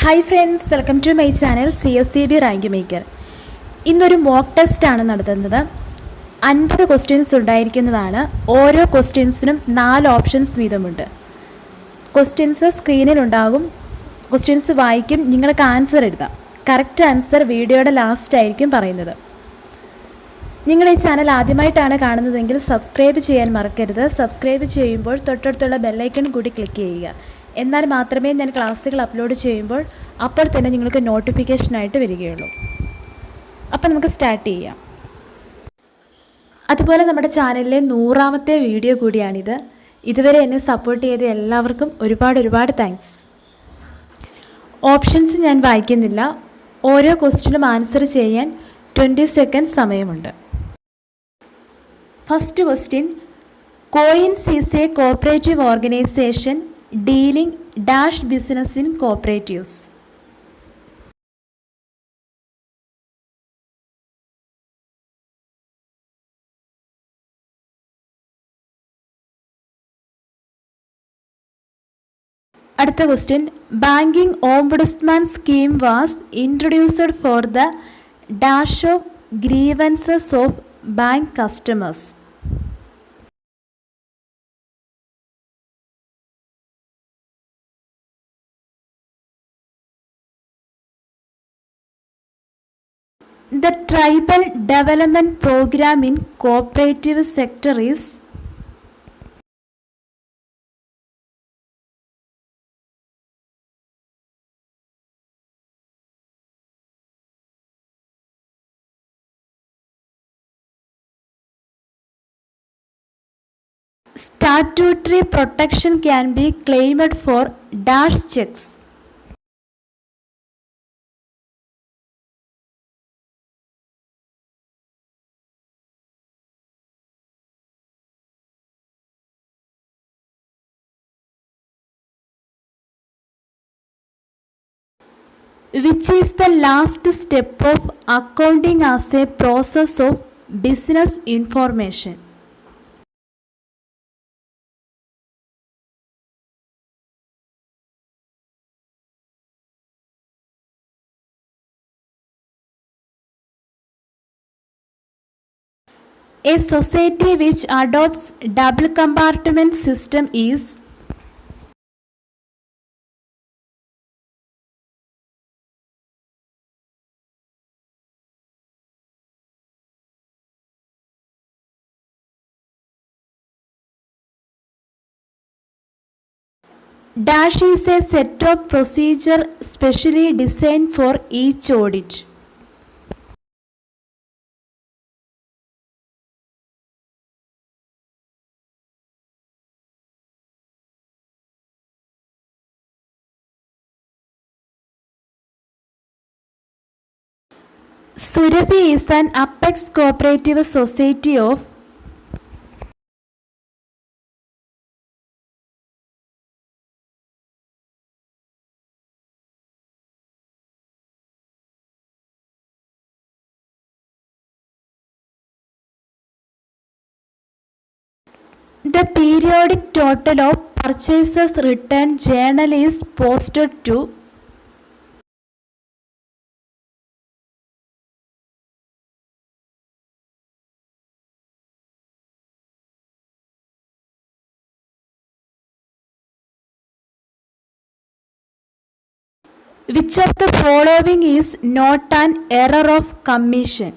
Hi friends, welcome to my channel CSCB rank maker. ഇന്നൊരു mock ടെസ്റ്റാണ് നടത്തുന്നത്. 50 questions ഉണ്ടായിരിക്കുന്നതാണ്. ഓരോ ക്വസ്റ്റ്യൻസിനും 4 ഓപ്ഷൻസ് വീതമുണ്ട്. ക്വസ്റ്റ്യൻസ് സ്ക്രീനിലുണ്ടാകും. ക്വസ്റ്റ്യൻസ് വായിക്കും, നിങ്ങൾക്ക് ആൻസർ എഴുതാം. കറക്റ്റ് ആൻസർ വീഡിയോയുടെ ലാസ്റ്റ് ആയിരിക്കും പറയുന്നത്. നിങ്ങൾ ഈ ചാനൽ ആദ്യമായിട്ടാണ് കാണുന്നതെങ്കിൽ സബ്സ്ക്രൈബ് ചെയ്യാൻ മറക്കരുത്. സബ്സ്ക്രൈബ് ചെയ്യുമ്പോൾ തൊട്ടടുത്തുള്ള ബെല്ലൈക്കൺ കൂടി ക്ലിക്ക് ചെയ്യുക. എന്നാൽ മാത്രമേ ഞാൻ ക്ലാസ്സുകൾ അപ്ലോഡ് ചെയ്യുമ്പോൾ അപ്പോൾ തന്നെ നിങ്ങൾക്ക് നോട്ടിഫിക്കേഷനായിട്ട് വരികയുള്ളൂ. അപ്പോൾ നമുക്ക് സ്റ്റാർട്ട് ചെയ്യാം. അതുപോലെ നമ്മുടെ ചാനലിലെ 100ാമത്തെ വീഡിയോ കൂടിയാണിത്. ഇതുവരെ എന്നെ സപ്പോർട്ട് ചെയ്ത എല്ലാവർക്കും ഒരുപാട് താങ്ക്സ്. ഓപ്ഷൻസ് ഞാൻ വായിക്കുന്നില്ല. ഓരോ ക്വസ്റ്റ്യനും ആൻസർ ചെയ്യാൻ 20 സെക്കൻഡ് സമയമുണ്ട്. First question, coins is A cooperative organisation dealing dash business in cooperatives. അടുത്ത question, banking ombudsman scheme was introduced for the dash of grievances of bank customers. The tribal development program in cooperative sector is statutory protection can be claimed for dash checks. Which is the last step of accounting as a process of business information? A society which adopts double compartment system is dash is a set of procedure specially designed for each audit. Surabhi is an apex cooperative society of the periodic total of purchases return journal is posted to which of the following is not an error of commission?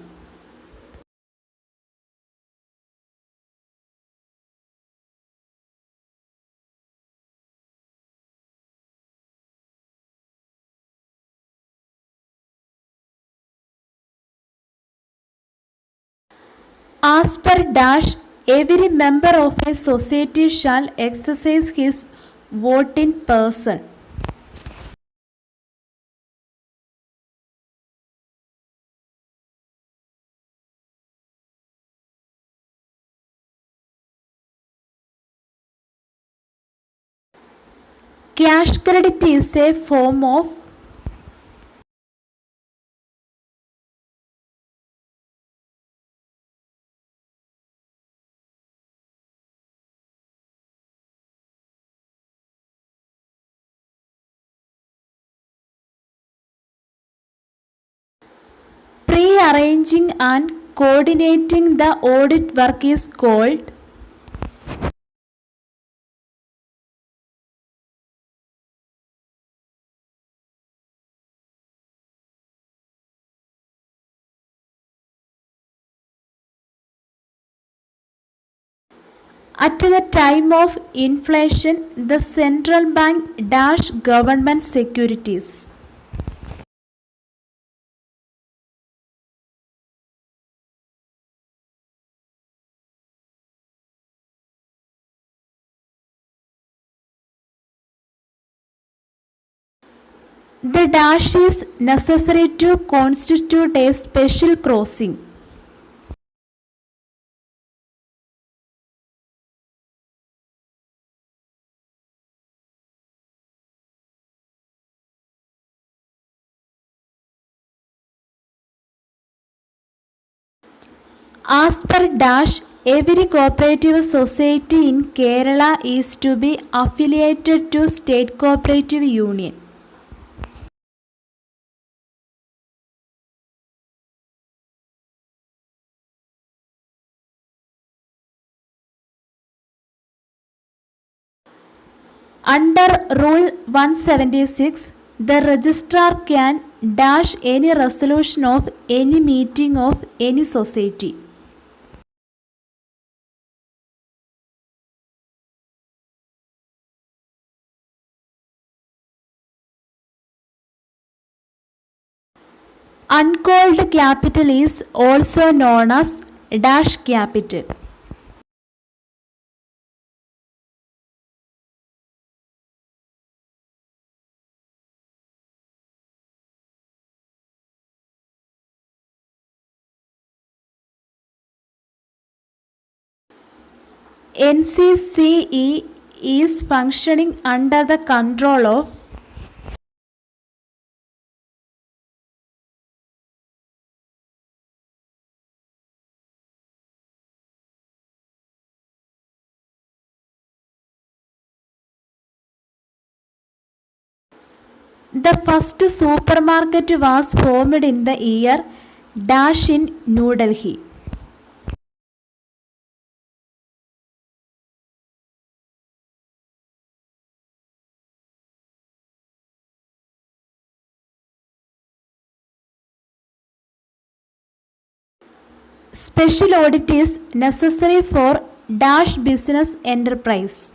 As per dash, every member of a society shall exercise his vote in person. Cash credit is a form of arranging and coordinating the audit work is called at the time of inflation, the central bank dash government securities. The dash is necessary to constitute a special crossing. As per dash, every cooperative society in Kerala is to be affiliated to State Cooperative Union. Under Rule 176, the registrar can dash any resolution of any meeting of any society. Uncalled capital is also known as dash capital. NCCE is functioning under the control of the first supermarket was formed in the year dash in New Delhi. Special audit is necessary for dash business enterprise.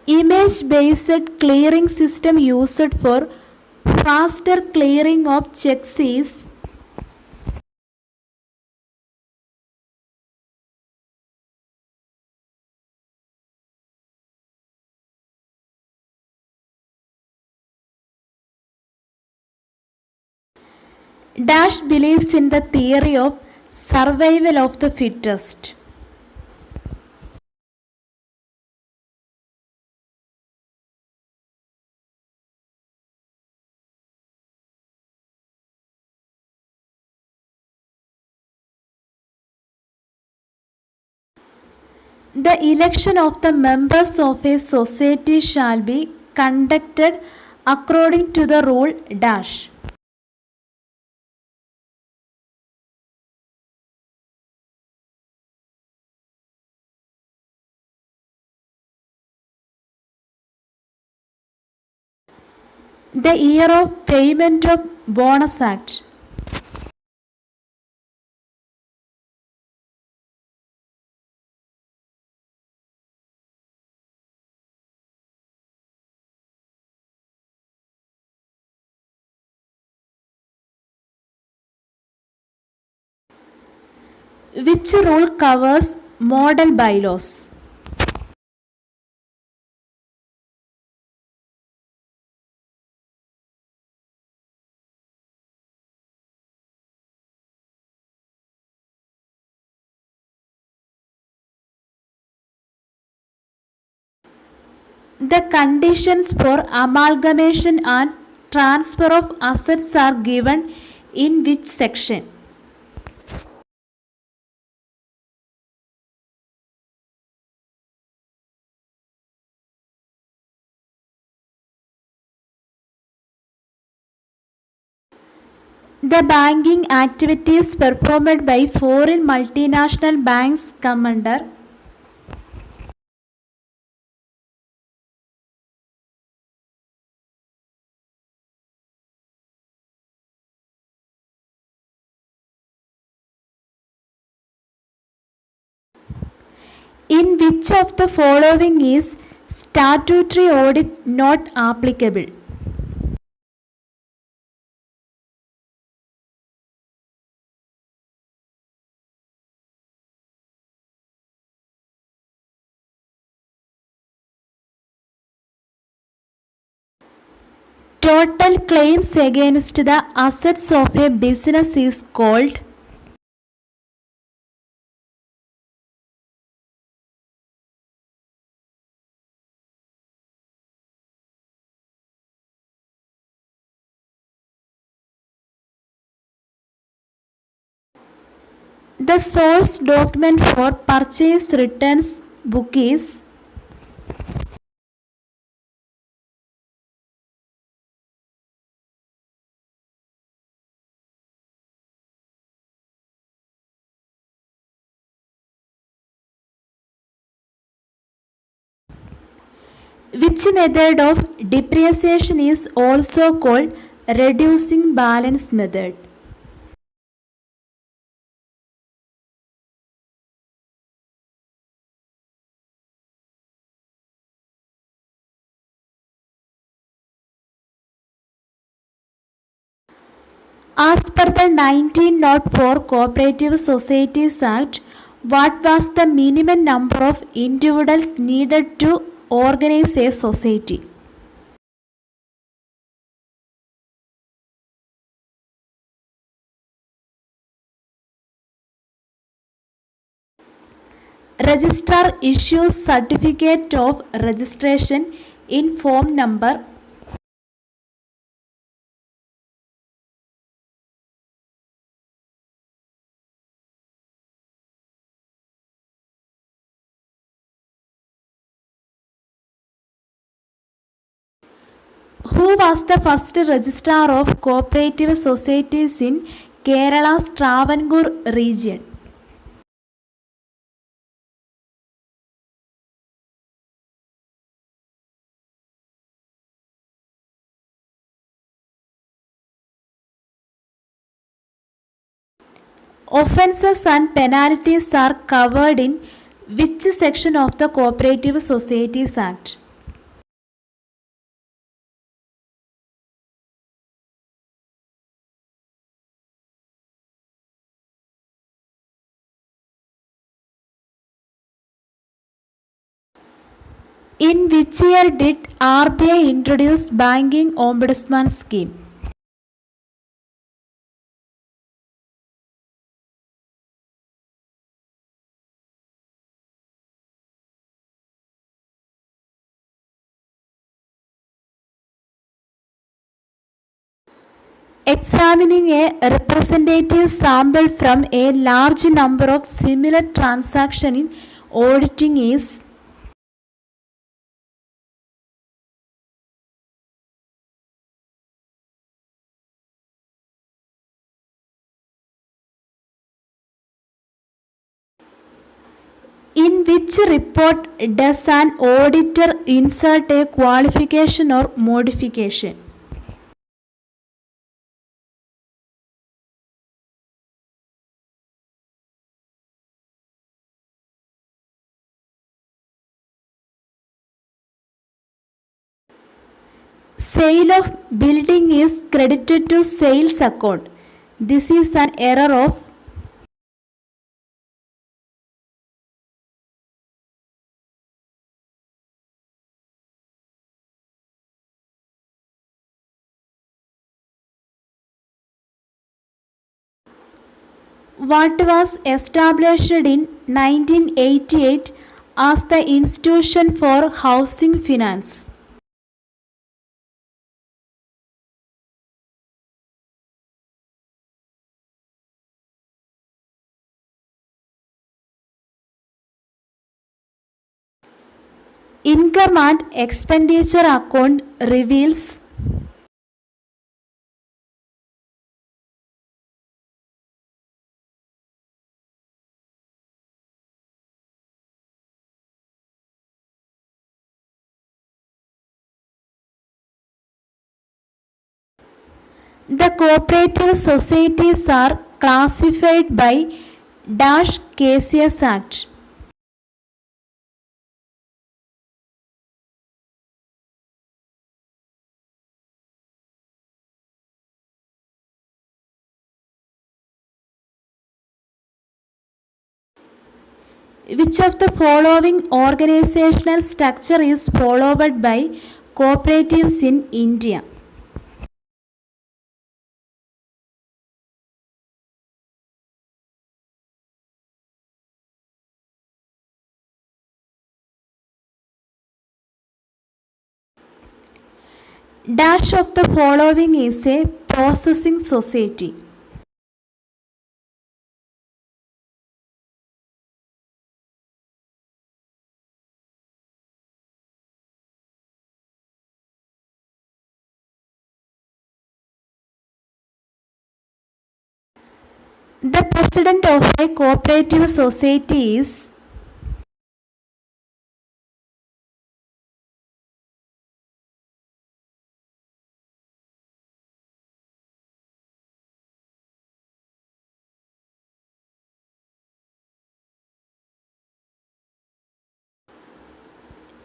Image-based clearing system used for faster clearing of checks is dash believes in the theory of survival of the fittest. The election of the members of a society shall be conducted according to the rule dash. The year of payment of Bonus Act. Which rule covers model bylaws? The conditions for amalgamation and transfer of assets are given in which section? The banking activities performed by foreign multinational banks come under in which of the following is statutory audit not applicable? Total claims against the assets of a business is called the source document for purchase returns book is which method of depreciation is also called reducing balance method? As per the 1904 Cooperative Societies Act, what was the minimum number of individuals needed to organize a society? Registrar issues certificate of registration in form number who was the first registrar of cooperative societies in Kerala's Travancore region? Offences and penalties are covered in which section of the Cooperative Societies Act? In which year did RBI introduce Banking Ombudsman Scheme? Examining a representative sample from a large number of similar transactions in auditing is in which report does an auditor insert a qualification or modification? Sale of building is credited to sales account. This is an error of what was established in 1988 as the Institution for Housing Finance. Income and expenditure account reveals The cooperative societies are classified by dash KCS Act. Which of the following organizational structure is followed by cooperatives in India? Dash of the following is a processing society. The president of a cooperative society is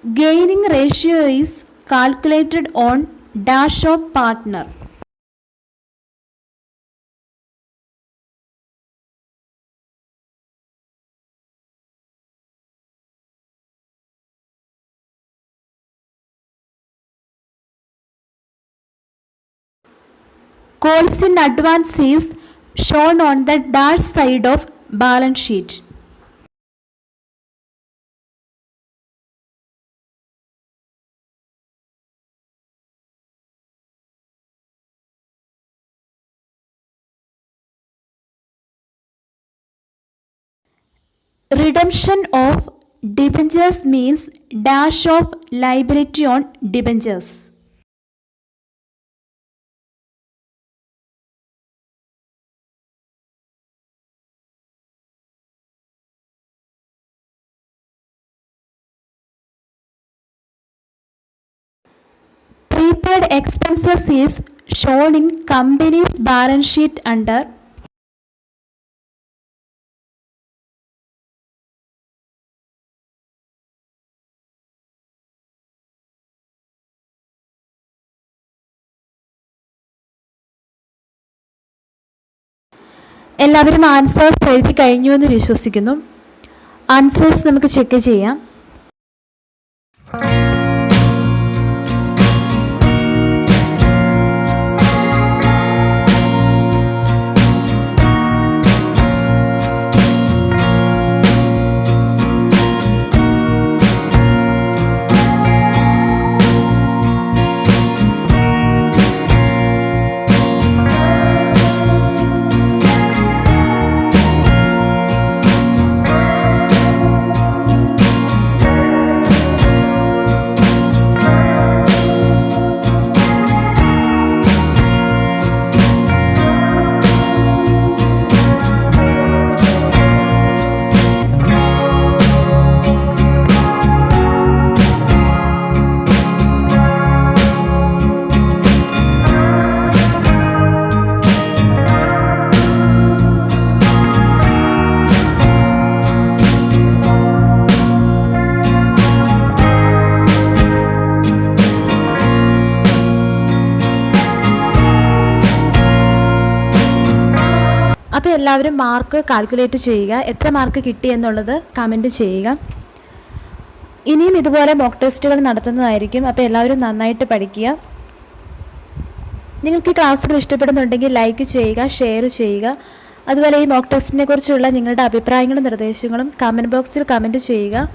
gaining ratio is calculated on dash of partner. Calls in advance is shown on the dash side of balance sheet. Redemption of debentures means dash of liability on debentures. Prepaid expenses is shown in company's balance sheet under എല്ലാവരും answers എഴുതി കഴിഞ്ഞു എന്ന് വിശ്വസിക്കുന്നു. Answers നമുക്ക് check ചെയ്യാം. അപ്പോൾ എല്ലാവരും mark calculate ചെയ്യുക. എത്ര മാർക്ക് കിട്ടി എന്നുള്ളത് കമൻറ്റ് ചെയ്യുക. ഇനിയും ഇതുപോലെ മോക്ക് ടെസ്റ്റുകൾ നടത്തുന്നതായിരിക്കും. അപ്പോൾ എല്ലാവരും നന്നായിട്ട് പഠിക്കുക. നിങ്ങൾക്ക് ഈ ക്ലാസ്സുകൾ ഇഷ്ടപ്പെടുന്നുണ്ടെങ്കിൽ ലൈക്ക് ചെയ്യുക, ഷെയർ ചെയ്യുക. അതുപോലെ ഈ മോക്ക് ടെസ്റ്റിനെ കുറിച്ചുള്ള നിങ്ങളുടെ അഭിപ്രായങ്ങളും നിർദ്ദേശങ്ങളും കമൻറ്റ് ബോക്സിൽ കമൻറ്റ് ചെയ്യുക.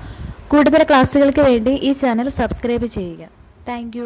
കൂടുതൽ ക്ലാസ്സുകൾക്ക് വേണ്ടി ഈ ചാനൽ സബ്സ്ക്രൈബ് ചെയ്യുക. താങ്ക്